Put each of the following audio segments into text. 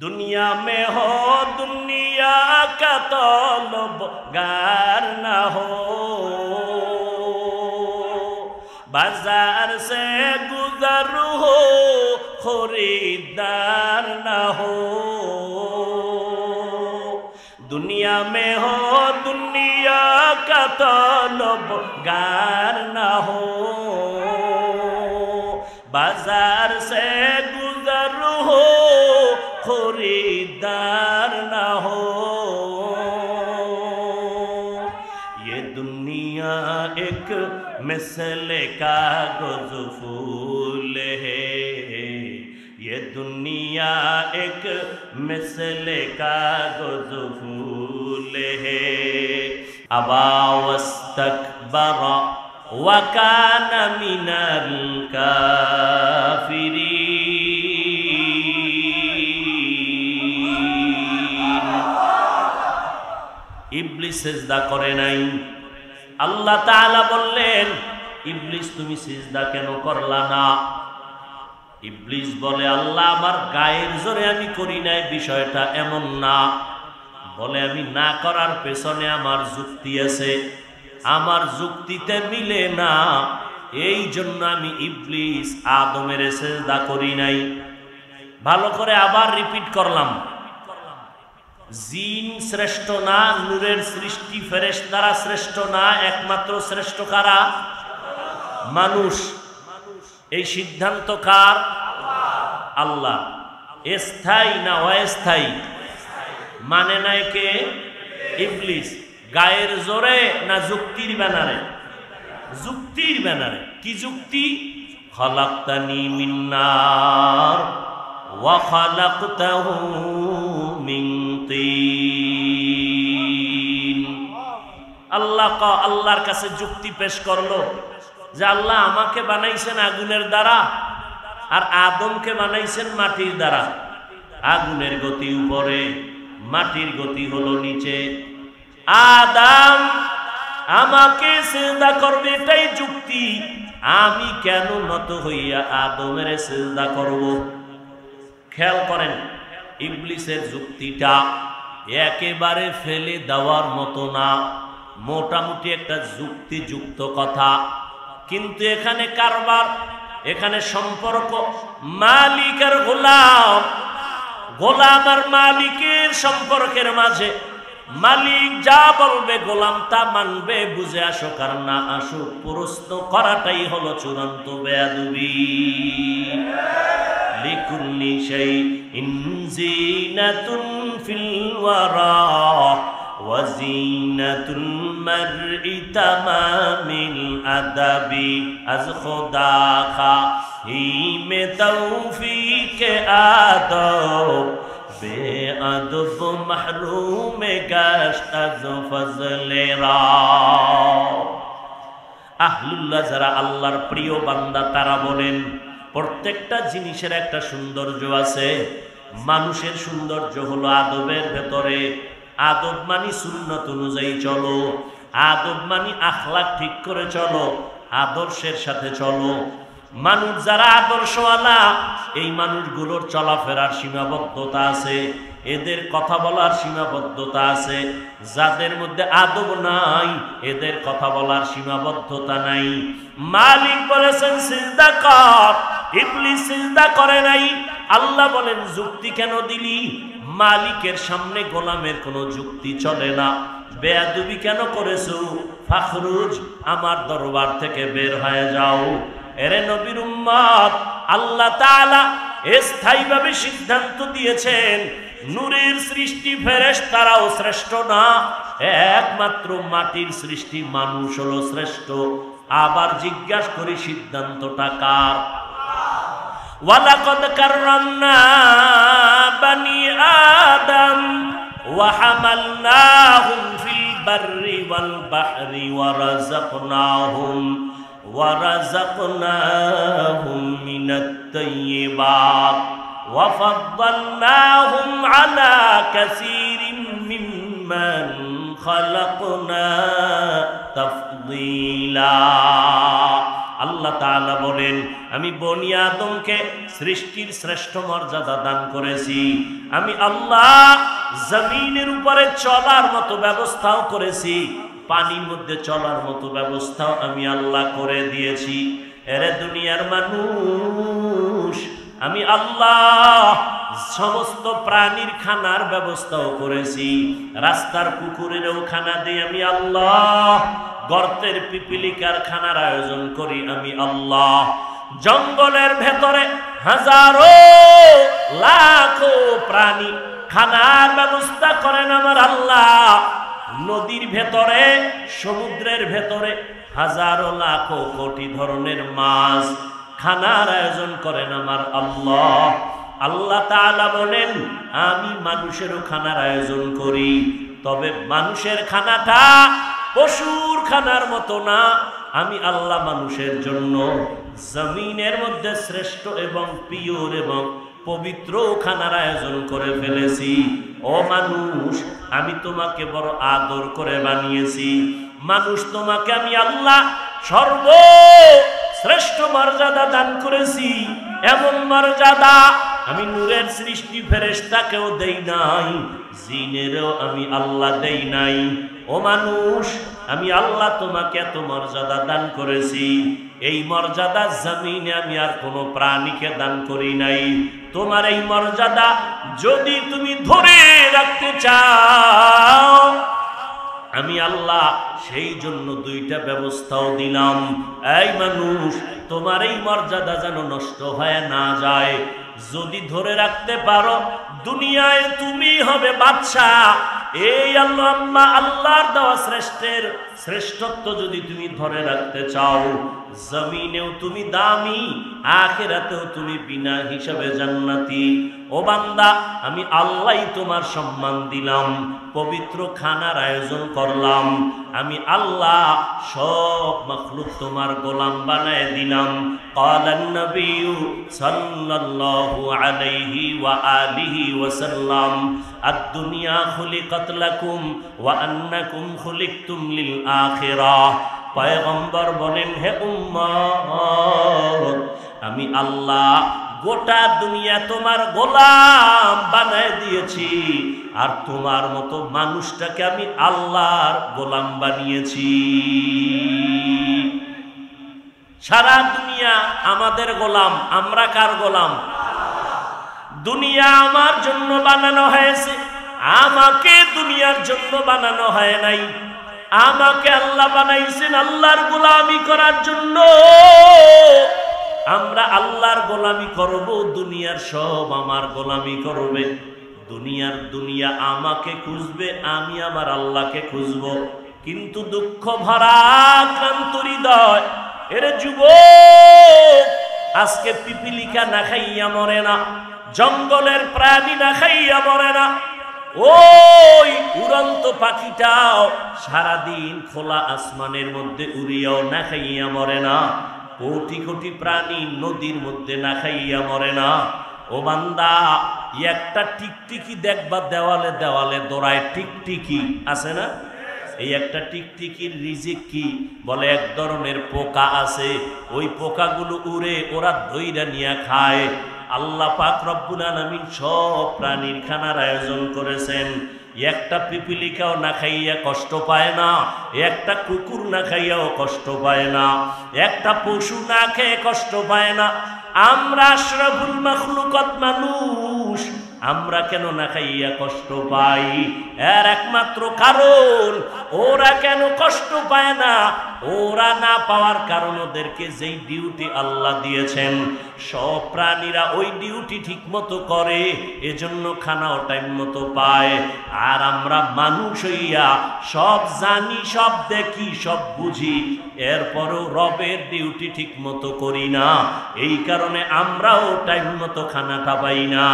दुनिया में हो दुनिया का तलबगार ना हो, बाजार से गुजर हो खरीदार ना हो। दुनिया में हो दुनिया का तलबगार ना हो, बाजार से गुजर हो खरीदार ना हो। ये दुनिया एक मिसले कागज फूल है, ये दुनिया एक मिसले कागज फूल है। अबा वस्तकबरा वकान मिनल काफिरीन। इब्लिस सिजदा करे নাই। আল্লাহ তাআলা বললেন, ইবলিস তুমি সিজদা কেন করলা না? ইবলিস বলে, আল্লাহ আমার গায়ের জোরে আমি করি নাই, বিষয়টা এমন না। বলে আমি না করার পেছনে আমার যুক্তি আছে, আমার যুক্তিতে মিলে না, এই জন্য আমি ইবলিস আদমের সিজদা করি নাই। ভালো করে আবার রিপিট করলাম, জিন শ্রেষ্ঠ না, নূরের সৃষ্টি ফেরেশতারা শ্রেষ্ঠ না, একমাত্র শ্রেষ্ঠ কারা? মানুষ। এই সিদ্ধান্ত কার? আল্লাহ। স্থায়ী না অস্থায়ী? মানে নাই কে? ইবলিস। গায়ের জোরে না যুক্তির ব্যানারে? যুক্তির ব্যানারে। কি যুক্তি? খালাকতানি মিন নার ওয়া খালাকতাহু মিন তিন। আল্লাহর কাছে যুক্তি পেশ করলো যে আল্লাহ আমাকে বানাইছেন আগুনের দ্বারা আর আদমকে বানাইছেন মাটির দ্বারা। আগুনের গতি উপরে, মাটির গতি হলো নিচে। আদম আমাকে সিজদা করবে, এটাই যুক্তি। আমি কেন নত হইয়া আদমের সিজদা করব? খেয়াল করেন, ইবলিসের যুক্তিটা একেবারে ফেলে দেওয়ার মতো না, মোটামুটি একটা যুক্তিযুক্ত কথা। কিন্তু এখানে কারবার, এখানে সম্পর্ক মালিক আর গোলাম, গোলাম আর মালিকের সম্পর্কের মাঝে মালিক যা বলবে গোলাম তা মানবে, বুঝে আসুক আর না আসুক, প্রশ্ন করাটাই হলো চূড়ান্ত বেয়াদবি। লিকুল্লি শাইইন জিনাতুন ফিল ওয়ারা ওয়া জিনাতুল মারই তামামিল আদাবি আজ খোদা খা হি মে তৌফিক আদব বেআদব মাহরুম গাশত আজ ফজলে রা। আহলুল্লাহ যারা আল্লাহর প্রিয় বান্দা তারা বলেন প্রত্যেকটা জিনিসের একটা সৌন্দর্য আছে। মানুষের সৌন্দর্য হলো আদবের ভেতরে। আদব মানি সুন্নাত অনুযায়ী চলো, আদব মানি আখলাক ঠিক করে চলো, আদর্শের সাথে চলো। মানুষ যারা আদর্শওয়ালা, এই মানুষগুলোর চলাফেরার সীমাবদ্ধতা আছে, এদের কথা বলার সীমাবদ্ধতা আছে। যাদের মধ্যে আদব নাই, এদের কথা বলার সীমাবদ্ধতা নাই। মালিক বলেছেন সিজদা কর, ইবলিস সিজদা করে নাই। আল্লাহ বলেন যুক্তি কেন দিলি? মালিকের সামনে গোলামের কোনো যুক্তি চলে না। বেয়াদবি কেন করেছো? ফাখরুজ, আমার দরবার থেকে বের হয়ে যাও। এরে নবীর উম্মত, আল্লাহ তাআলা স্থায়ীভাবে সিদ্ধান্ত দিয়েছেন নূরের সৃষ্টি ফেরেশতারাও শ্রেষ্ঠ না, একমাত্র মাটির সৃষ্টি মানুষ হলো শ্রেষ্ঠ। আবার জিজ্ঞাসা করি সিদ্ধান্তটা কার? ওয়ালাকাদ কাররামনা বানি আদম ওয়া হামালনাহুম ফিল বাররি ওয়াল বাহরি ওয়া রাযাকনাহুম মিনাত তাইয়্যিবাত ওয়া ফাদ্দালনাহুম আলা কাসীরিন মিম্মান খালাকনা তাফদীলা। আল্লাহ তাআলা বলেন, আমি বনি আদমকে সৃষ্টির শ্রেষ্ঠ মর্যাদা দান করেছি। আমি আল্লাহ জমিনের উপরে চলার মতো ব্যবস্থাও করেছি, পানির মধ্যে চলার মতো ব্যবস্থাও আমি আল্লাহ করে দিয়েছি। এরে দুনিয়ার মানুষ, আমি আল্লাহ সমস্ত প্রাণীর খানার ব্যবস্থাও করেছি। রাস্তার কুকুরেরও খানা দিই আমি আল্লাহ, গর্তের পিপিলিকার খানার আয়োজন করি আমি আল্লাহ, জঙ্গলের ভেতরে হাজারো লাখো প্রাণী খানার ব্যবস্থা করেন আমার আল্লাহ, নদীর ভেতরে সমুদ্রের ভেতরে হাজারো লাখো কোটি ধরনের মাছ খানার আয়োজন করেন আমার আল্লাহ। আল্লাহ তাআলা বলেন, আমি মানুষেরও খানার আয়োজন করি, তবে মানুষের খানাটা পশুর খানার মতো না। আমি আল্লাহ মানুষের জন্য জমিনের মধ্যে শ্রেষ্ঠ এবং পিওর এবং পবিত্র খানার আয়োজন করে ফেলেছি। ও মানুষ, আমি তোমাকে বড় আদর করে বানিয়েছি। মানুষ, তোমাকে আমি আল্লাহ সর্বশ্রেষ্ঠ মর্যাদা দান করেছি। এমন মর্যাদা আমি নূরের সৃষ্টি ফেরেশতাকেও দেই নাই, জিনেরও আমি আল্লাহ দেই নাই। ও মানুষ, আমি আল্লাহ তোমাকে এত মর্যাদা দান করেছি, এই মর্যাদা জমিনে আমি আর কোনো প্রাণীকে দান করি নাই। তোমার এই মর্যাদা যদি তুমি ধরে রাখতে চাও, আমি আল্লাহ সেই জন্য দুইটা ব্যবস্থাও দিলাম। এই মানুষ, তোমার এই মর্যাদা যেন নষ্ট হয়ে না যায়। যদি ধরে রাখতে পারো, দুনিয়ায় তুমি হবে বাদশাহ। এই আল্লাহর দেওয়া শ্রেষ্ঠত্ব যদি তুমি ধরে রাখতে চাও, জমিনেও তুমি দামি, আখিরাতেও তুমি বিনা হিসাবে জান্নাতি। ও বান্দা, আমি আল্লাহই তোমার সম্মান দিলাম, পবিত্র খানার আয়োজন করলাম। আমি আল্লাহ সব মাখলুক তোমার গোলাম বানায় দিলাম। ক্বালান নবিয়্যু সাল্লাল্লাহু আলাইহি ওয়া আলিহি ওয়াসাল্লাম, আদ-দুনিয়া খুলিকাত লাকুম ওয়া আন্নাকুম খুলিকতুম লিল আখিরাহ। পয়গম্বর বলেন, হে উম্মত, আমি আল্লাহ গোটা দুনিয়া তোমার গোলাম বানায় দিয়েছি, আর তোমার মতো মানুষটাকে আমি আল্লাহর গোলাম বানিয়েছি। সারা দুনিয়া আমাদের গোলাম। আমরা কার গোলাম? দুনিয়া আমার জন্য বানানো হয়েছে, আমাকে দুনিয়ার জন্য বানানো হয় নাই। আমাকে আল্লাহ বানাইছেন আল্লাহর গোলামি করার জন্য। আমরা আল্লাহর গোলামি করব, দুনিয়ার সব আমার গোলামি করবে। দুনিয়া আমাকে খুঁজবে, আমি আমার আল্লাহকে খুঁজব। কিন্তু দুঃখ ভরা ক্লান্ত হৃদয়, এর যুবক, আজকে পিপিলিকা না খাইয়া মরে না, জঙ্গলের প্রাণী না খাইয়া মরে না, ওই উড়ন্ত পাখিটাও সারাদিন খোলা আসমানের মধ্যে উড়িয়াও না খাইয়া মরে না, কোটি কোটি প্রাণী নদীর মধ্যে না খাইয়া মরে না। ও বান্দা, একটা টিকটিকি দেখবা দেওয়ালে দেওয়ালে দৌড়ায়, টিকটিকি আছে না? এই একটা টিকটিকির রিজিক কি? বলে এক ধরনের পোকা আছে, ওই পোকাগুলো উড়ে ওরা ধইরা নিয়ে খায়। আল্লাহ পাক রব্বুল আলামিন সব প্রাণীর খানার আয়োজন করেছেন। একটা পিপিলিকাও না খাইয়া কষ্ট পায় না, একটা কুকুর না খাইয়াও কষ্ট পায় না, একটা পশু না খেয়ে কষ্ট পায় না। আমরা আশরাফুল মাখলুকাত মানুষ, আমরা কেন না খাইয়া কষ্ট পাই? এর একমাত্র কারণ, ওরা কেন কষ্ট পায় না? ওরা না পাওয়ার কারণ, ওদেরকে যেই ডিউটি আল্লাহ দিয়েছেন, সব প্রাণীরা ওই ডিউটি ঠিক মতো করে, এজন্য খানাও টাইম মতো পায়। আর আমরা মানুষ হইয়া সব জানি, সব দেখি, সব বুঝি, এরপরও রবের ডিউটি ঠিক মতো করি না। এই কারণে আমরাও টাইম মতো খানাটা পাই না।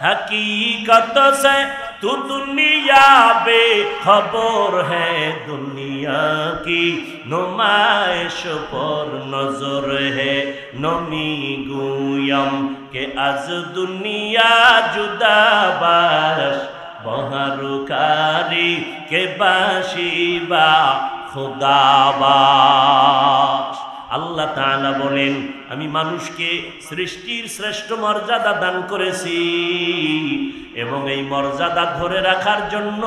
हकीकत से तू दुनिया बेखबर है, दुनिया की नुमाइश पर नजर है। नमी गुयम के आज दुनिया जुदा बाश, बहारुकारी के बाशिबा খোদাবাস। আল্লাহ তাআলা বলেন, আমি মানুষকে সৃষ্টির শ্রেষ্ঠ মর্যাদা দান করেছি এবং এই মর্যাদা ধরে রাখার জন্য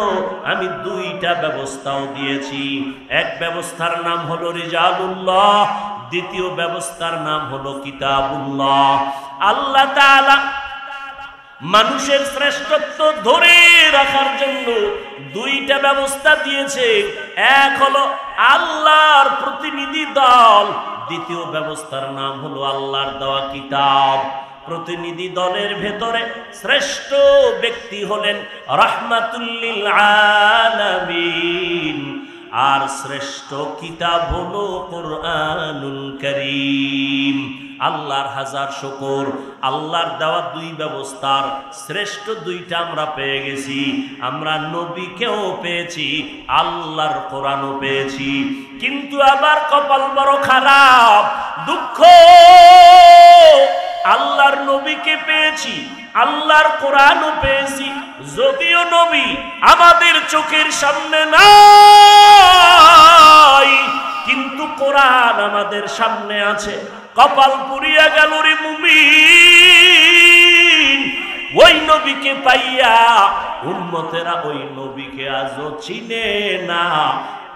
আমি দুইটা ব্যবস্থাও দিয়েছি। এক ব্যবস্থার নাম হলো রিজালুল্লাহ, দ্বিতীয় ব্যবস্থার নাম হলো কিতাবুল্লাহ। আল্লাহ তাআলা মানুষের শ্রেষ্ঠত্ব ধরে রাখার জন্য দুইটা ব্যবস্থা দিয়েছে। এক হলো আল্লাহর প্রতিনিধি দল, দ্বিতীয় ব্যবস্থার নাম হলো আল্লাহর দেওয়া কিতাব। প্রতিনিধি দলের ভেতরে শ্রেষ্ঠ ব্যক্তি হলেন রাহমাতুল লিল আলামিন, আর শ্রেষ্ঠ কিতাব হলো কোরআনুল কারীম। আল্লাহর হাজার শুকর, আল্লাহর দেওয়া দুই ব্যবস্থার শ্রেষ্ঠ দুইটা আমরা পেয়ে গেছি। আমরা নবীকেও পেয়েছি, আল্লাহর কোরআনও পেয়েছি। কিন্তু আবার কপাল বড় খারাপ, দুঃখ, আল্লাহর নবীকে পেয়েছি, আল্লাহর কোরআনও পেয়েছি, যদিও নবী আমাদের চোখের সামনে নাই, কিন্তু কোরআন আমাদের সামনে আছে। কপাল পুড়িয়া গেল রে মুমিন, ওই নবীকে পাইয়া উম্মতেরা ওই নবীকে আজও চিনে না।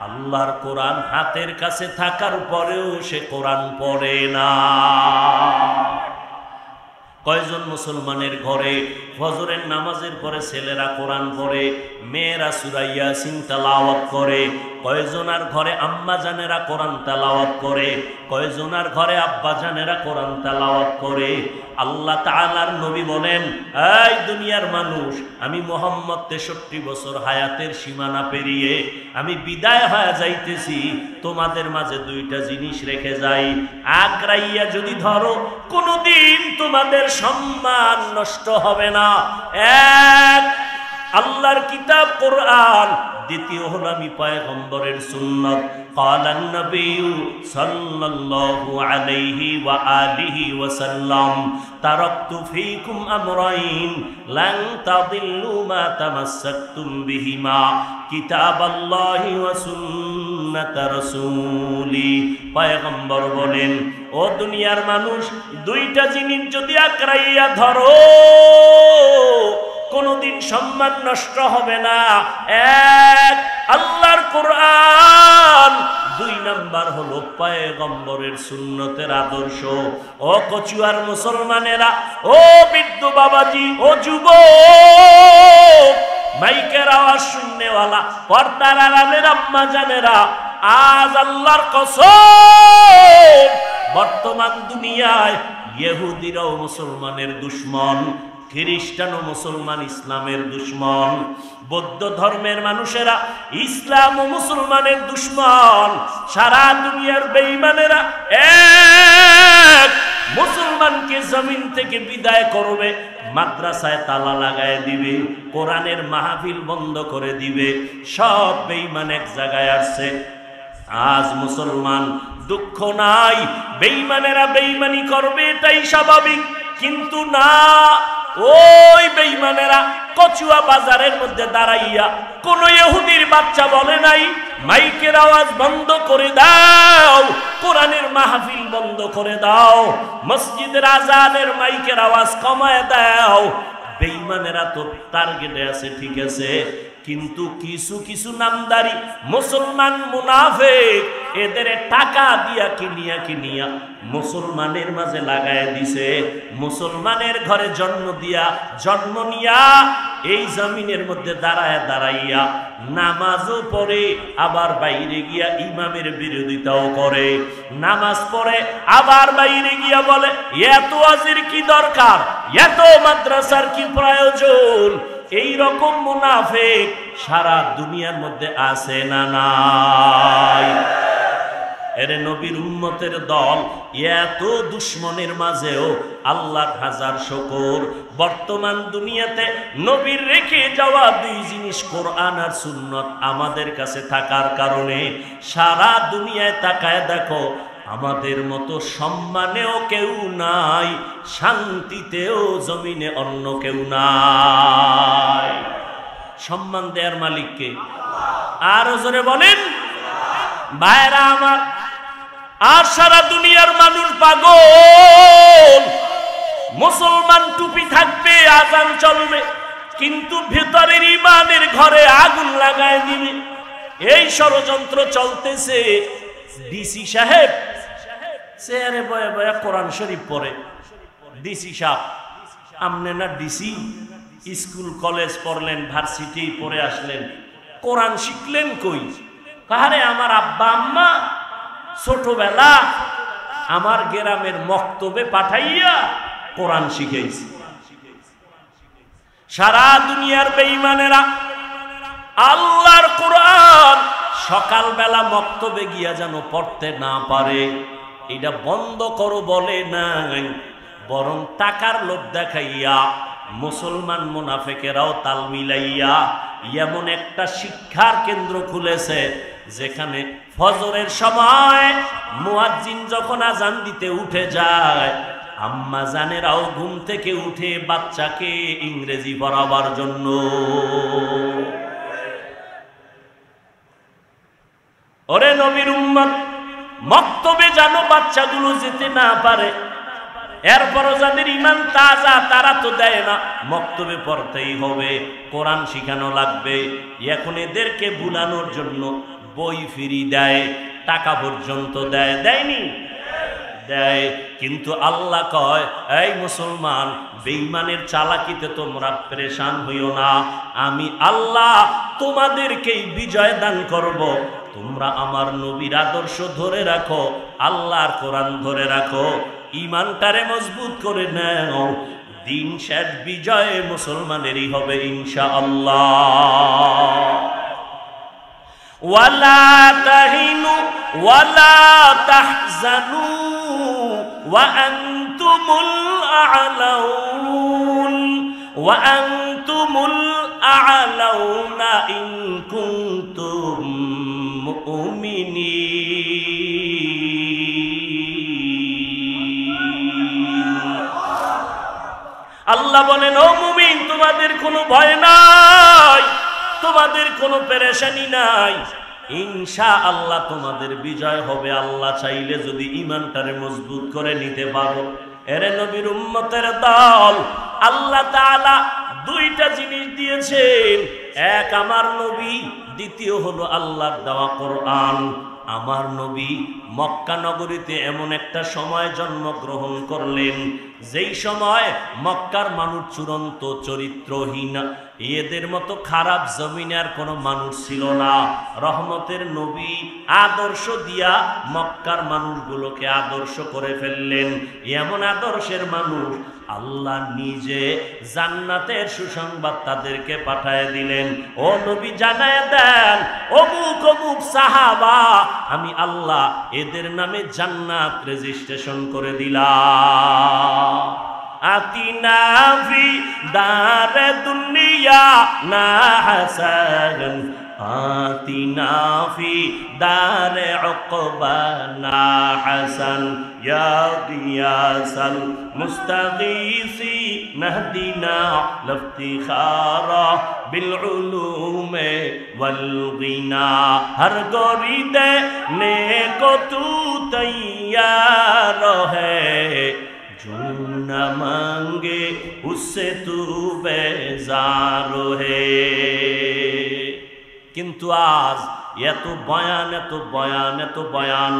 আল্লাহর কোরআন হাতের কাছে থাকার পরেও সে কোরআন পড়ে না। কয়জন মুসলমানের ঘরে ফজরের নামাজের পরে ছেলেরা কোরআন পড়ে, মেয়েরা সূরা ইয়াসিন তেলাওয়াত করে? কয়জনার ঘরে আম্মা জানেরা কোরআন তেলাওয়াত করে? কয়জনার ঘরে আব্বা জানেরা কোরআন তেলাওয়াত করে? আল্লাহ তাআলার নবী বলেন, এই দুনিয়ার মানুষ, আমি মুহাম্মদ 63 বছর হায়াতের সীমানা পেরিয়ে আমি বিদায় হয়ে যাইতেছি, তোমাদের মাঝে দুইটা জিনিস রেখে যাই। আঁকড়াইয়া যদি ধরো, কোনোদিন তোমাদের সম্মান নষ্ট হবে না। এক, আল্লাহর কিতাব কোরআন, দ্বিতীয় হলো আমি পয়গম্বরের সুন্নাত। ক্বালান নবী সাল্লাল্লাহু আলাইহি ওয়া আলিহি ওয়াসাল্লাম, তারাকতু ফীকুম আমরাইন লান তাদিল্লু মা তামাসসাকতুম বিহিমা, কিতাবাল্লাহি ওয়া সুন্নাত রাসূলি। পয়গম্বর বলেন, ও দুনিয়ার মানুষ, দুইটা জিনিস যদি আঁকড়াইয়া ধরো, কোনদিন সম্মান নষ্ট হবে না। এক, আল্লাহর কোরআন, দুই নাম্বার হলো পয়গম্বরের সুন্নতের আদর্শ। ও কচুয়ার মুসলমানেরা, ও বৃদ্ধ বাবাজি, ও যুবক, মাইকের আওয়াজ শুননেওয়ালা, পর্দার আড়ালের আম্মা জানেরা, আজ আল্লাহর কসম, বর্তমান দুনিয়ায় ইহুদিরাও মুসলমানের দুশমন, খ্রিস্টান ও মুসলমান ইসলামের দুশমন, বৌদ্ধ ধর্মের মানুষেরা ইসলাম ও মুসলমানের দুশমন। সারা দুনিয়ার বেঈমানেরা এক, মুসলমানকে জমিন থেকে বিদায় করবে, মাদ্রাসায় তালা লাগায় দিবে, কোরআনের মাহফিল বন্ধ করে দিবে। সব বেঈমান এক জায়গায় আসছে। আজ মুসলমান, দুঃখ নাই, বেঈমানেরা বেঈমানি করবে, এটাই স্বাভাবিক। কিন্তু না, ওই বেঈমানেরা কচুয়া বাজারের মধ্যে দাঁড়াইয়া কোন ইহুদির বাচ্চা বলে নাই, মাইকের আওয়াজ বন্ধ করে দাও, কোরআনের মাহফিল বন্ধ করে দাও, মসজিদের আজানের মাইকের আওয়াজ কমায় দাও। বেঈমানেরা তো টার্গেটে আছে, ঠিক আছে, কিন্তু কিছু কিছু নামদারি মুসলমান মুনাফিক এদের টাকা দিয়া কিনিয়া মুসলমানের মাঝে লাগায় দিছে। মুসলমানের ঘরে জন্ম নিয়া এই জমিনের মধ্যে দাঁড়াইয়া নামাজও পড়ে, আবার বাইরে গিয়া ইমামের বিরোধিতাও করে। নামাজ পড়ে আবার বাইরে গিয়া বলে এত ওয়াজির কি দরকার, এত মাদ্রাসার কি প্রয়োজন। এই রকম মুনাফিক সারা দুনিয়ার মধ্যে আছে না নাই? এর নবীর উম্মতের দল এত দুশ্মনের মাঝেও আল্লাহর হাজার শুকর, বর্তমান দুনিয়াতে নবীর রেখে যাওয়া দুই জিনিস কোরআন আর সুন্নাত আমাদের কাছে থাকার কারণে সারা দুনিয়ায় তাকায় দেখো, আমাদের মতো সম্মানেও কেউ নাই, শান্তিতেও জমিনে অন্য কেউ নাই। সম্মান দেয়ার মালিককে আরো জোরে বলেন। ভাইরা আমার, আর সারা দুনিয়ার মানুষ পাগল। মুসলমান টুপি থাকবে, আজান চলবে, কিন্তু ভেতরের ইমানের ঘরে আগুন লাগায় দিবে। এই ষড়যন্ত্র চলতেছে। ডিসি সাহেব চেয়ারে বয়ে বয়ে কোরআন শরীফ পড়ে। ডিসি সাহেব, আমনে না ডিসি, স্কুল কলেজ পড়লেন, ভার্সিটি পড়ে আসলেন, কোরআন শিখলেন কই? কারে আমার আব্বা আম্মা ছোটবেলা আমার গ্রামের মক্তবে পাঠাইয়া কোরআন শিখাইছে। সারা দুনিয়ার বেঈমানেরা আল্লাহর কোরআন সকালবেলা মক্তবে গিয়া যেন পড়তে না পারে, এটা বন্ধ করো বলে নাই, বরং টাকার লোভ দেখাইয়া মুসলমান মুনাফিকেরাও তাল মিলাইয়া এমন একটা শিক্ষার কেন্দ্র খুলেছে যেখানে ফজরের সময় মুয়াজ্জিন যখন আজান দিতে উঠে যায়, আম্মা জানেরাও ঘুম থেকে উঠে বাচ্চাকে ইংরেজি পড়াবার জন্য। ওরে নবীর উম্মত, মক্তবে যেন বাচ্চাগুলো যেতে না পারে। এরপরও যাদের ইমান তাজা তারা তো দেয় না, মক্তবে পড়তেই হবে, কোরআন শিখানো লাগবে। এখন এদেরকে ভুলানোর জন্য বই ফ্রি দেয়, টাকা পর্যন্ত দেয়, দেয়নি? দেয়। কিন্তু আল্লাহ কয়, এই মুসলমান, বেঈমানের চালাকিতে তোমরা পেরেশান হইও না, আমি আল্লাহ তোমাদেরকেই বিজয় দান করব। তোমরা আমার নবীর আদর্শ ধরে রাখো, আল্লাহর কোরআন ধরে রাখো, ইমানটারে মজবুত করে নাও, দিন শেষ বিজয় মুসলমানেরই হবে ইনশাআল্লাহ। ওয়ালা তাহিনু ওয়ালা তাহজানু ওয়া আনতুমুল আ'লাউন ওয়া আনতুমুল আ'লাউনা ইন কুনতুম মুমিনিন। আল্লাহ বলেন, ও মুমিন, তোমাদের কোনো ভয় নাই, তোমাদের কোনো পেরেশানি নাই, ইনশাআল্লাহ তোমাদের বিজয় হবে আল্লাহ চাইলে, যদি ইমানটারে মজবুত করে নিতে পারো। এরে নবীর উম্মতের দল, আল্লাহ তাআলা দুইটা জিনিস দিয়েছেন, এক আমার নবী, দ্বিতীয় হলো আল্লাহর দেওয়া কোরআন। আমার নবী মক্কা নগরীতে এমন একটা সময় জন্মগ্রহণ করলেন যেই সময় মক্কার মানুষ চূড়ান্ত চরিত্রহীন, এদের মতো খারাপ জমিনে আর কোনো মানুষ ছিল না। রহমতের নবী আদর্শ দিয়া মক্কার মানুষগুলোকে আদর্শ করে ফেললেন। এমন আদর্শের মানুষ আল্লাহ নিজে জান্নাতের সুসংবাদ তাদেরকে পাঠায় দিলেন। ও নবী, জানায় দেন, অমুক অমুক সাহাবা, আমি আল্লাহ এদের নামে জান্নাত রেজিস্ট্রেশন করে দিলাম। আতিনা ফি দারে দুনিয়া না হাসান, আতিনা ফি দারে উকবা না হাসান, ইয়া গিয়াসাল মুস্তাগীসি নাহদিনা লফতিখারা বিল উলুমে ওয়াল গিনা, হর গরিদে নেকো তু তৈয়ার হ্যায়, जो न मांगे उससे तू बेजार है। কিন্তু আজ এত বয়ান, এত বয়ান, এত বয়ান,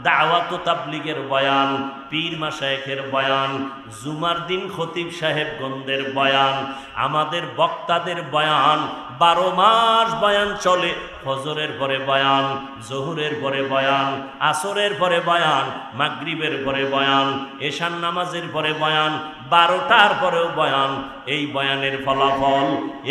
দাওয়াত ও তাবলীগের বয়ান, পীর মাশায়েখের বয়ান, জুমার দিন খতিব সাহেবগণদের বয়ান, আমাদের বক্তাদের বয়ান, 12 মাস বয়ান চলে। ফজরের পরে বয়ান, জোহরের পরে বয়ান, আসরের পরে বয়ান, মাগরিবের পরে বয়ান, এশার নামাজের পরে বয়ান, 12টার পরেও বয়ান। এই বয়ানের ফলাফল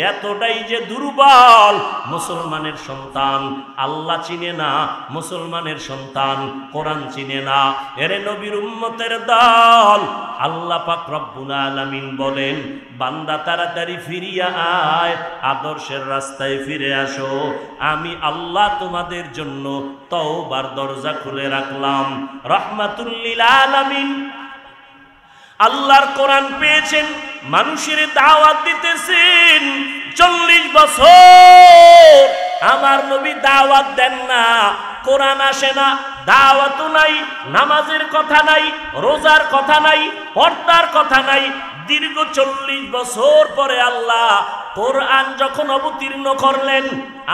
এতটাই যে দুর্বল, মুসলমানের সন্তান আল্লাহ চিনে না, মুসলমানের সন্তান কোরআন চিনে না। এরে নবীর উম্মতের দল, আল্লাহ পাক রব্বুল আলামিন বলেন, বান্দা তাড়াতাড়ি ফিরিয়া আয়, আদর্শের রাস্তায় ফিরে আসো, আমি আল্লাহ তোমাদের জন্য তওবার দরজা খুলে রাখলাম। রহমাতুল লিল আলামিন আল্লাহর কোরআন পেয়েছেন, মানুষের দাওয়াত দিতেছেন। 40 বছর আমার নবী দাওয়াত দেন না, কোরআন আসে না, দাওয়াতও নাই, নামাজের কথা নাই, রোজার কথা নাই, পর্দার কথা নাই। দীর্ঘ 40 বছর পরে আল্লাহ কোরআন যখন অবতীর্ণ করলেন,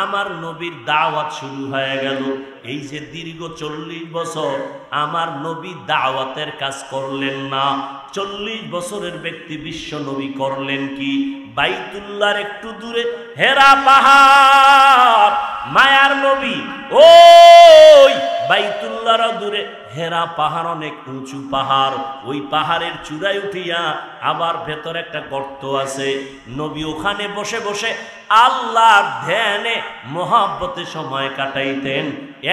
আমার নবীর দাওয়াত শুরু হয়ে গেল। এই যে দীর্ঘ 40 বছর আমার নবী দাওয়াতের কাজ করলেন না, 40 বছরের ব্যক্তি বিশ্ব নবী করলেন কি? বাইতুল্লাহর একটু দূরে হেরা পাহাড়, মায়ার নবী ওই বাইতুল্লাহর দূরে হেরা পাহাড়, অনেক উঁচু পাহাড়। ওই পাহাড়ের চূড়ায় উঠিয়া আবার ভেতর একটা গর্ত আছে। নবী ওখানে বসে বসে আল্লাহর ধ্যানে মহাব্বতে সময় কাটাইতেন।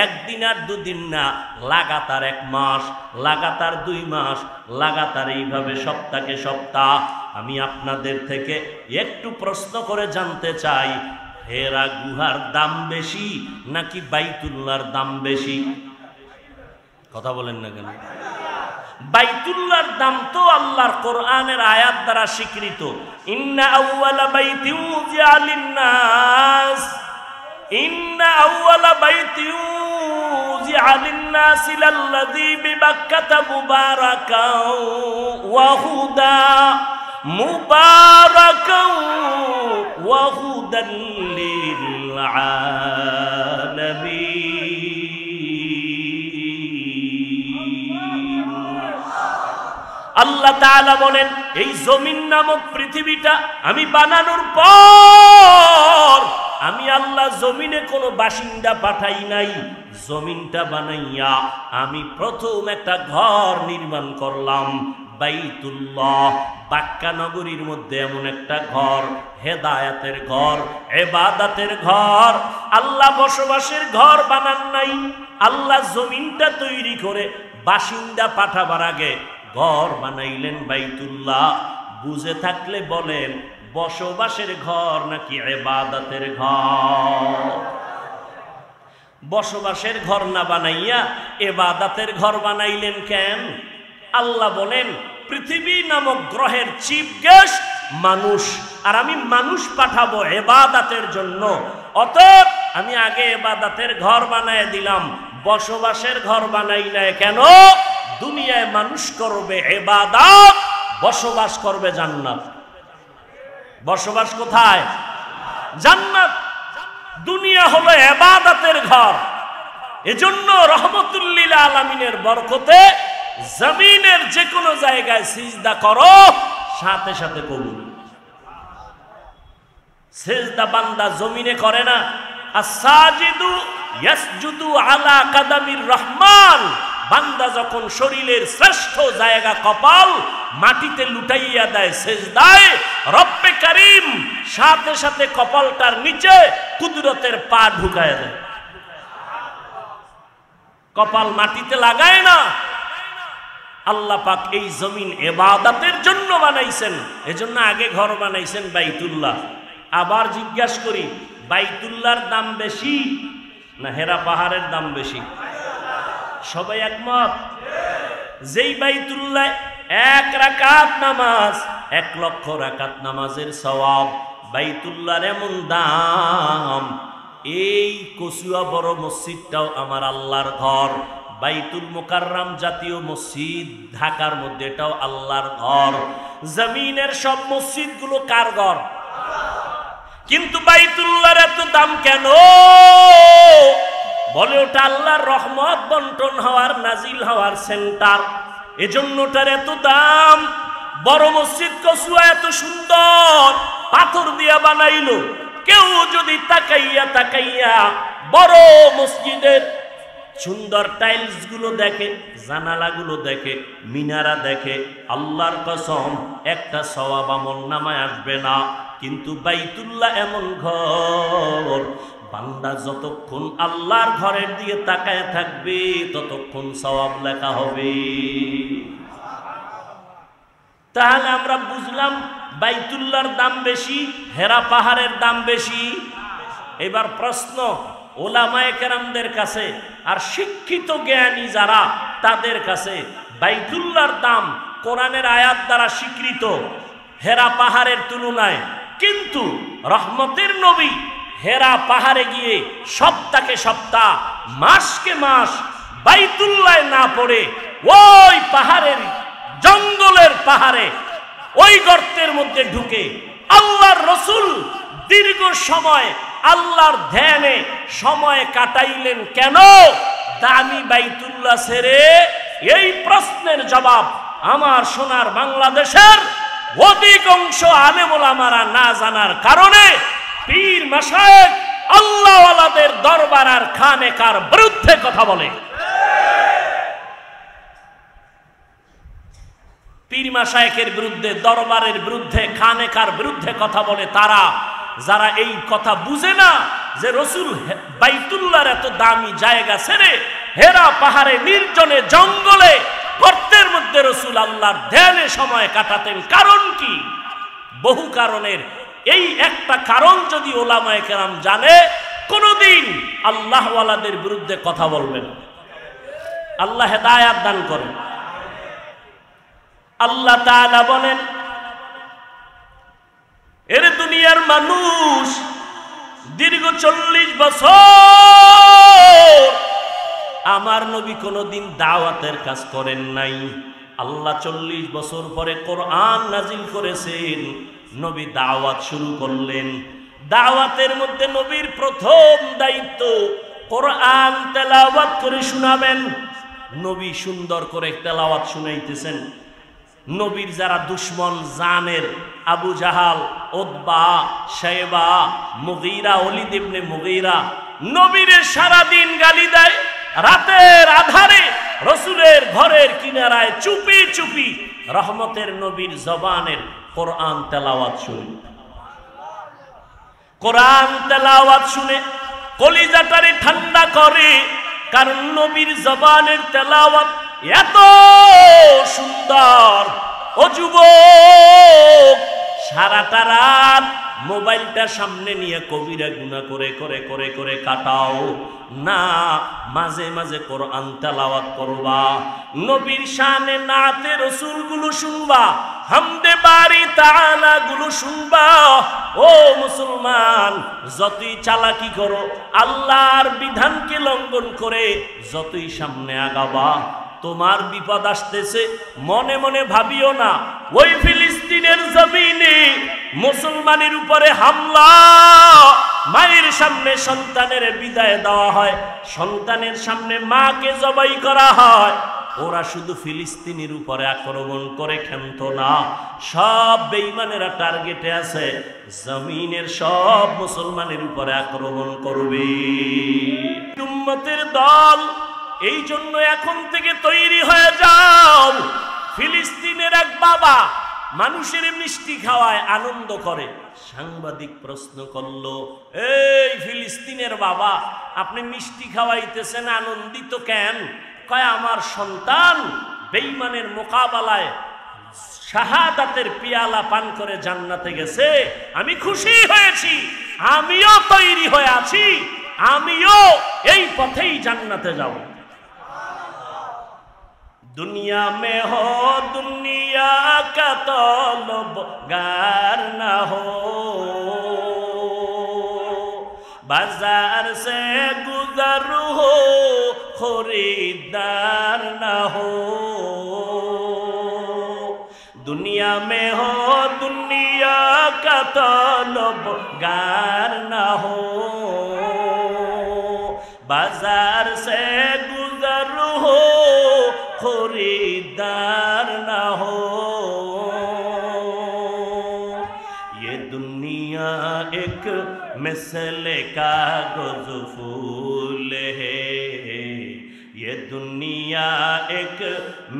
একদিন আর দুদিন না, লাগাতার 1 মাস, লাগাতার 2 মাস, লাগাতার এইভাবে সপ্তাহে সপ্তাহ। আমি আপনাদের থেকে একটু প্রশ্ন করে জানতে চাই, হেরা গুহার দাম বেশি নাকি বাইতুল্লাহর দাম বেশি? কথা বলেন না কেন? বাইতুল্লাহর দাম তো আল্লাহর কোরআনের আয়াত দ্বারা স্বীকৃত। ইন্না আউওয়ালা বাইতিন উযিআ লিন-নাস, ইন্না আউওয়ালা বাইতিন উযিআ লিন-নাস লাল্লাযী বিবাক্কাতা মুবারাকাও ওয়া হুদা, মুবারাকাও ওয়া হুদান লিল আলামিন। আল্লাহ তাআলা বলেন, এই জমিন নামক পৃথিবীটা আমি বানানোর পর আমি আল্লাহ জমিনে কোনো বাসিন্দা পাঠাই নাই। জমিনটা বানাইয়া আমি প্রথম একটা ঘর নির্মাণ করলাম, বাইতুল্লাহ। বাক্কা নগরীর মধ্যে এমন একটা ঘর, হেদায়াতের ঘর, ইবাদতের ঘর। আল্লাহ বসবাসের ঘর বানান নাই। আল্লাহ জমিনটা তৈরি করে বাসিন্দা পাঠাবার আগে ঘর বানাইলেন বাইতুল্লাহ। বুঝে থাকলে বলেন, বসবাসের ঘর নাকি ইবাদতের ঘর? বসবাসের ঘর না বানাইয়া ইবাদতের ঘর বানাইলেন কেন? আল্লাহ বলেন, পৃথিবী নামক গ্রহের চিফ গেস্ট মানুষ, আর আমি মানুষ পাঠাবো ইবাদতের জন্য। অতএব আমি আগে ইবাদতের ঘর বানায় দিলাম, বসবাসের ঘর বানাই নাই। কেন? দুনিয়ায় মানুষ করবে ইবাদত, বসবাস করবে জান্নাত। বসবাস কোথায়? জান্নাত। দুনিয়া হলো ইবাদতের ঘর। এজন্য রহমতুল লিল আলামিনের বরকতে জমিনের যে কোনো জায়গায় সিজদা করো, সাথে সাথে কবুল। সিজদা বান্দা জমিনে করে না। আস-সাজিদু ইয়াসজুদু আলা কাদামির রহমান। বান্দা যখন শরীরের শ্রেষ্ঠ জায়গা কপাল মাটিতে লুটাইয়া দেয় সিজদায়, রব্বে কারীম সাথে সাথে কপালটার নিচে কুদরতের পা ঢুকায় দেয়। কপাল মাটিতে লাগায় না। আল্লাহ পাক এই জমিন ইবাদতের জন্য বানাইছেন, এজন্য আগে ঘর বানাইছেন বাইতুল্লাহ। আবার জিজ্ঞাসা করি, বাইতুল্লাহর দাম বেশি না হেরা পাহাড়ের দাম বেশি? সবাই একমত? যেই বাইতুল্লাহ 1 রাকাত নামাজ 1 লক্ষ রাকাত নামাজের সওয়াব, বাইতুল্লাহর এমন দাম। এই কচুয়া বড় মসজিদটাও আমার আল্লাহর ঘর। বাইতুল মুকাররম জাতীয় মসজিদ ঢাকার মধ্যে, এটাও আল্লাহর ঘর। জমিনের সব মসজিদগুলো কার ঘর? কিন্তু বাইতুল্লাহর এত দাম কেন? বলে ওটা আল্লাহর রহমত বন্টন হওয়ার, নাজিল হওয়ার সেন্টার, এজন্য ওটার এত দাম। বড় মসজিদ কসুয়া এত সুন্দর পাথর দিয়া বানাইলো। কেউ যদি তাকাইয়া তাকাইয়া বড় মসজিদের সুন্দর টাইলস গুলো দেখে, জানালাগুলো দেখে, মিনারা দেখে, আল্লাহর কসম একটা সওয়াব আমল নামায় আসবে না। কিন্তু বাইতুল্লাহ এমন ঘর, বান্দা যতক্ষণ আল্লাহর ঘরের দিকে তাকায় থাকবে ততক্ষণ সওয়াব লেখা হবে। তাহলে আমরা বুঝলাম বাইতুল্লাহর দাম বেশি, হেরা পাহাড়ের দাম বেশি। এবার প্রশ্ন ওলামায়ে কেরামদের কাছে আর শিক্ষিত জ্ঞানী যারা তাদের কাছে, বাইতুল্লাহর দাম কোরআনের আয়াত দ্বারা স্বীকৃত হেরা পাহাড়ের তুলনায়, কিন্তু রহমতের নবী হেরা পাহাড়ে গিয়ে সপ্তাহে সপ্তাহ মাসকে মাস বাইতুল্লায় না পড়ে ওই পাহাড়ের জঙ্গলের পাহাড়ে ওই গর্তের মধ্যে ঢুকে আল্লাহর রাসূল দীর্ঘ সময় আল্লাহর ধ্যানে সময় কাটাইলেন কেন? দামি বাইতুল্লাহ ছেড়ে। এই প্রশ্নের জবাব আমার সোনার বাংলাদেশের অধিকাংশ আলেম ওলামারা না জানার কারণে পীর মাশায়েখ আল্লাহওয়ালাদের দরবার আর খানেকার বিরুদ্ধে কথা বলে। পীর মাশায়েখের বিরুদ্ধে, দরবারের বিরুদ্ধে, খানেকার বিরুদ্ধে কথা বলে তারা, যারা এই কথা বুঝে না যে রাসূল বাইতুল্লাহর এত দামি জায়গা ছেড়ে হেরা পাহাড়ে নির্জনে জঙ্গলে গর্তের মধ্যে রাসূল আল্লাহর ধ্যানে সময় কাটাতেন। কারণ কি? বহু কারণের এই একটা কারণ যদি ওলামায়ে কেরাম জানে, কোনদিন আল্লাহওয়ালাদের বিরুদ্ধে কথা বলবেন। আল্লাহ হেদায়েত দান করেন। আল্লাহ তাআলা বলেন, এর দুনিয়ার মানুষ দীর্ঘ 40 বছর আমার নবী কোনদিন দাওয়াতের কাজ করেন নাই। আল্লাহ 40 বছর পরে কোরআন নাজিল করেছেন, নবী দাওয়াত শুরু করলেন। দাওয়াতের মধ্যে নবীর প্রথম দায়িত্ব কোরআন তেলাওয়াত করে শোনাবেন। নবী সুন্দর করে তেলাওয়াত শুনাইতেছেন। নবীর যারা দুশ্মন জানের, Abu Jahl, Utba, Shaiba, Mughira, Walid ibn Mughira নবীর সারা দিন গালি দেয়। রাতের আধারে রাসূলের ঘরের কিনারায় চুপি চুপি রহমতের নবীর জবানের কোরআন তেলাওয়াত শুনে, কোরআন তেলাওয়াত শুনে কলিজাটারে ঠান্ডা করে। কারণ নবীর জবানের তেলাওয়াত এত সুন্দর। ও যুবক, সারাটা রাত মোবাইলটা সামনে নিয়ে কবিরা গুনাহ করে করে করে করে কাটাও না, মাঝে মাঝে কোরআন তেলাওয়াত করবা, নবীর শানে নাতে রাসূল গুলো শুনবা, হামদে বারি তাআলা গুলো শুনবা। ও মুসলমান, যতই চালাকি করো, আল্লাহর বিধানকে লঙ্ঘন করে যতই সামনে আগাবা, তোমার বিপদ আসতেছে মনে মনে ভাবিও না। ওই ফিলিস্তিনের জমিনে মুসলমানের উপরে হামলা, মায়ের সামনে সন্তানের বিদায় দেওয়া হয়, সন্তানের সামনে মাকে জবাই করা হয়। ওরা শুধু ফিলিস্তিনের উপরে আক্রমণ করে ক্ষান্ত না, সব বেঈমানেরা টার্গেটে আছে, জমিনের সব মুসলমানের উপরে আক্রমণ করবে। উম্মতের দল, এই জন্য এখন থেকে তৈরি হয়ে যাও। ফিলিস্তিনের এক বাবা মানুষের মিষ্টি খাওয়ায় আনন্দ করে। সাংবাদিক প্রশ্ন করলো, এই ফিলিস্তিনের বাবা, আপনি মিষ্টি খাওয়াইতেছেন, আনন্দিত কেন? কয়, আমার সন্তান বেঈমানের মোকাবেলায় শাহাদাতের পিয়ালা পান করে জান্নাতে গেছে, আমি খুশি হয়েছি, আমিও তৈরি হয়ে আছি, আমিও এই পথেই জান্নাতে যাব। दुनिया में हो दुनिया का तलबगार ना हो, बाजार से गुजर हो खरीदार ना हो। दुनिया में हो दुनिया का तलबगार ना हो, बाजार से गुजर हो खरीदार ना हो। ये दुनिया एक मिसल कागज फूल है, ये दुनिया एक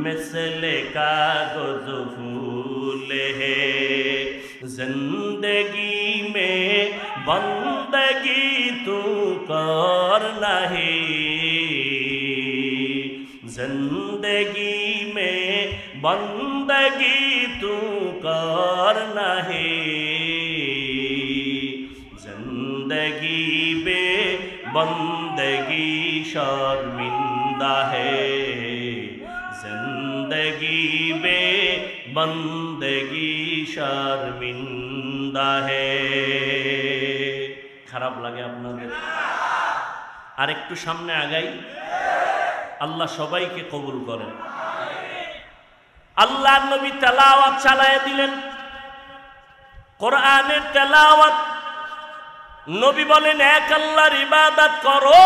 मिसल कागज फूल है। जिंदगी में बंदगी तू कर नहीं, जिंदगी में बंदगी तू कर नहीं, जिंदगी बे बंदगी शर्मिंदा है, जिंदगी बे बंदगी शर्मिंदा है। খারাপ লাগে আপনাদের? আর একটু সামনে আগাই, আল্লাহ সবাইকে কবুল করেন। আল্লাহর নবী তেলাওয়াত চালায় দিলেন, কোরআনের তেলাওয়াত। নবী বলেন এক আল্লাহর ইবাদত করো,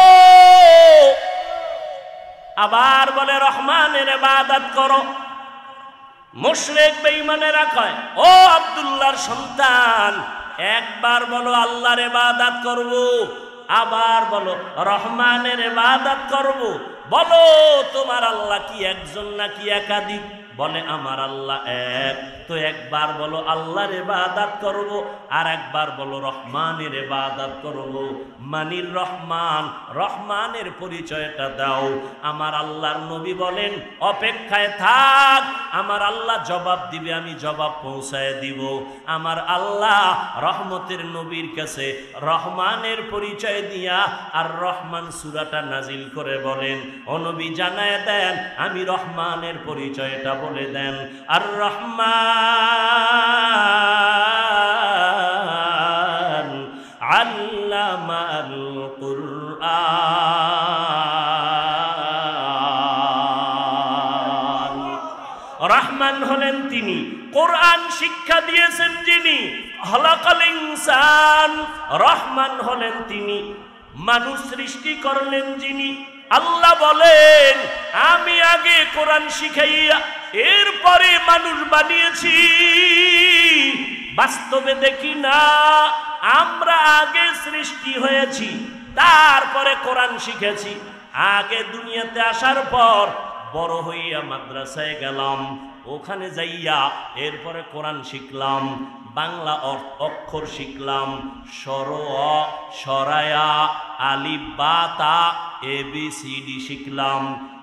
আবার বলে রহমানের ইবাদত করো। মুশরিক বেঈমানেরা কয়, ও আব্দুল্লাহর সন্তান, একবার বলো আল্লাহর ইবাদত করব, আবার বলো রহমানের ইবাদত করব। বলো তোমার আল্লাহ কি একজন নাকি একাধিক? বলে আমার আল্লাহ এক। তো একবার বলো আল্লাহর ইবাদত করব, আর একবার বলো রহমানের ইবাদত করব। মানির রহমান, রহমানের পরিচয়টা দাও। আমার আল্লাহর নবী বলেন অপেক্ষায় থাক, আমার আল্লাহ জবাব দিবে, আমি জবাব পৌঁছায় দিব। আমার আল্লাহ রহমতের নবীর কাছে রহমানের পরিচয় দিয়া আর রহমান সূরাটা নাজিল করে বলেন, ও নবী জানায় দেন আমি রহমানের পরিচয়টা বলে দেন। আর রহমান আল্লামাল কুরআন। রহমান হলেন তিনি, কোরআন শিক্ষা দিয়েছেন যিনি। খলাকাল ইনসান, রহমান হলেন তিনি, মানুষ সৃষ্টি করলেন যিনি। আল্লাহ বলেন আমি আগে কোরআন শিখাইয়া এরপরে মানুষ বানিয়েছি। বাস্তবে দেখি না, আমরা আগে সৃষ্টি হয়েছি, তারপরে কোরআন শিখেছি। আগে দুনিয়াতে আসার পর বড় হইয়া মাদ্রাসায় গেলাম, ওখানে যাইয়া এরপরে কোরআন শিখলাম, বাংলা অক্ষর শিখলাম, সর সরায়া আলিফ বা তা ABCD শিখলাম,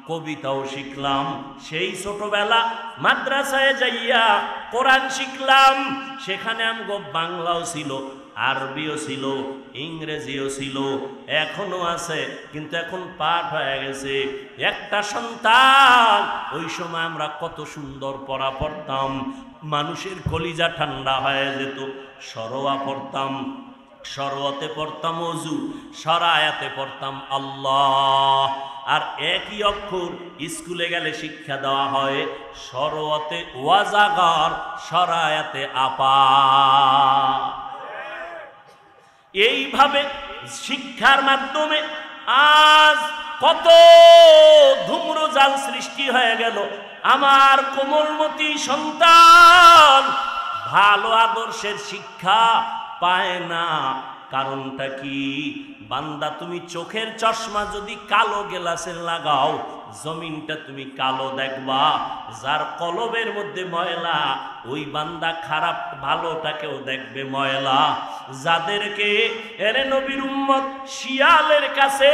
কবিতাও শিখলাম। সেই ছোটবেলা মাদ্রাসায় যাইয়া কোরআন শিখলাম, সেখানে আমগো বাংলাও ছিল, আরবিও ছিল, ইংরেজিও ছিল, এখনো আছে, কিন্তু এখন পাঠ হয়ে গেছে। একটা সন্তান, ওই সময় আমরা কত সুন্দর পড়া পড়তাম, মানুষের কলিজা ঠান্ডা হয়ে যেত। সরোয়া পড়তাম, সরোয়াতে পড়তাম ওযু, সরায়াতে পড়তাম আল্লাহ। আর একই অক্ষর স্কুলে গেলে শিক্ষা দেওয়া হয়, সরোয়াতে ওয়াজাগর, সরায়াতে আপা। এইভাবে শিক্ষার মাধ্যমে আজ কত ধূম্রজাল সৃষ্টি হয়ে গেল। আমার কোমলমতি সন্তান ভালো আদর্শের শিক্ষা পায় না। কারণটা কি? বান্দা, তুমি চোখের চশমা যদি কালো গ্লাসের লাগাও, জমিনটা তুমি কালো দেখবা। যার কলবের মধ্যে ময়লা, ওই বান্দা খারাপ ভালোটাকেও দেখবে ময়লা। যাদেরকে এরে নবীর উম্মত শিয়ালের কাছে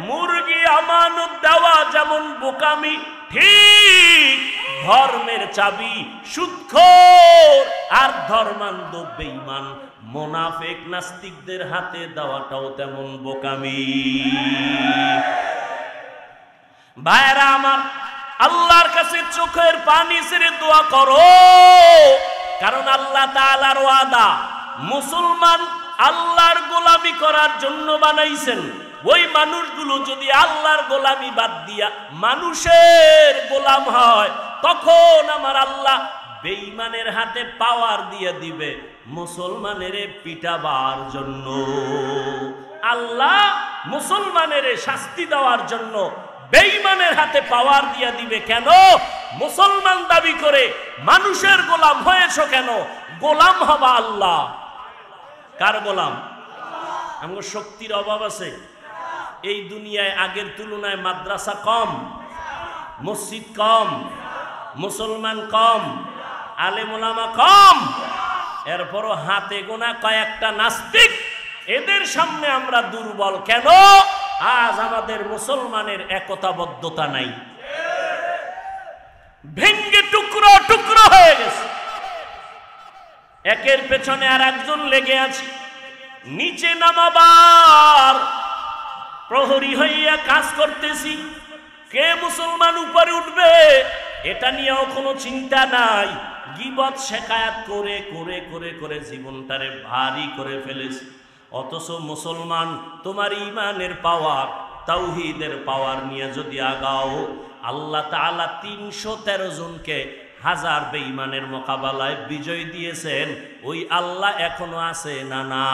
মুরগি আমানত দেওয়া যেমন বোকামি, ঠিক ধর্মের চাবি সুদখোর আর ধর্মান্ধ বেঈমান মুনাফিক নাস্তিকদের হাতে দেওয়াটাও তেমন বোকামি। ভাইরা আমার, আল্লাহর কাছে চোখের পানি ছেড়ে দোয়া করো, কারণ আল্লাহ তাআলার ওয়াদা, মুসলমান আল্লাহর গোলামি করার জন্য বানাইছেন। ওই মানুষগুলো যদি আল্লাহর গোলামি বাদ দিয়া মানুষের গোলাম হয়, তখন আমার আল্লাহ বেঈমানের হাতে পাওয়ার দিয়ে দিবে মুসলমানের পিটাবার জন্য। আল্লাহ মুসলমানের শাস্তি দেওয়ার জন্য বেঈমানের হাতে পাওয়ার দিয়ে দিবে। কেন? মুসলমান দাবি করে মানুষের গোলাম হয়েছো কেন? গোলাম হবা আল্লাহ। কার গোলাম? আমার শক্তির অভাব আছে। এই দুনিয়ায় আগের তুলনায় মাদ্রাসা কম, মসজিদ কম, মুসলমান কম, আলেম ওলামা কম, এরপরও হাতে গোনা কয়েকটা নাস্তিক। এদের সামনে আমরা দুর্বল। কেন? আজ আমাদের মুসলমানের একতাবদ্ধতা নাই, ভেঙ্গে টুকরো টুকরো হয়ে গেছে। একের পেছনে আর একজন লেগে আছে। নিচে নামাবার প্রহরী হইয়া কাজ করতেছি, কে মুসলমান উপরে উঠবে এটা নিয়েও কোনো চিন্তা নাই। গীবত শেখায়াত করে করে করে করে জীবনটারে ভারী করে ফেলেছে। অথচ মুসলমান, তোমার ইমানের পাওয়ার তাওহীদের পাওয়ার নিয়ে যদি আগাও, আল্লাহ তাআলা ৩১৩ জনকে হাজার বেঈমানের মোকাবেলায় বিজয় দিয়েছেন। ওই আল্লাহ এখনো আছে না? না।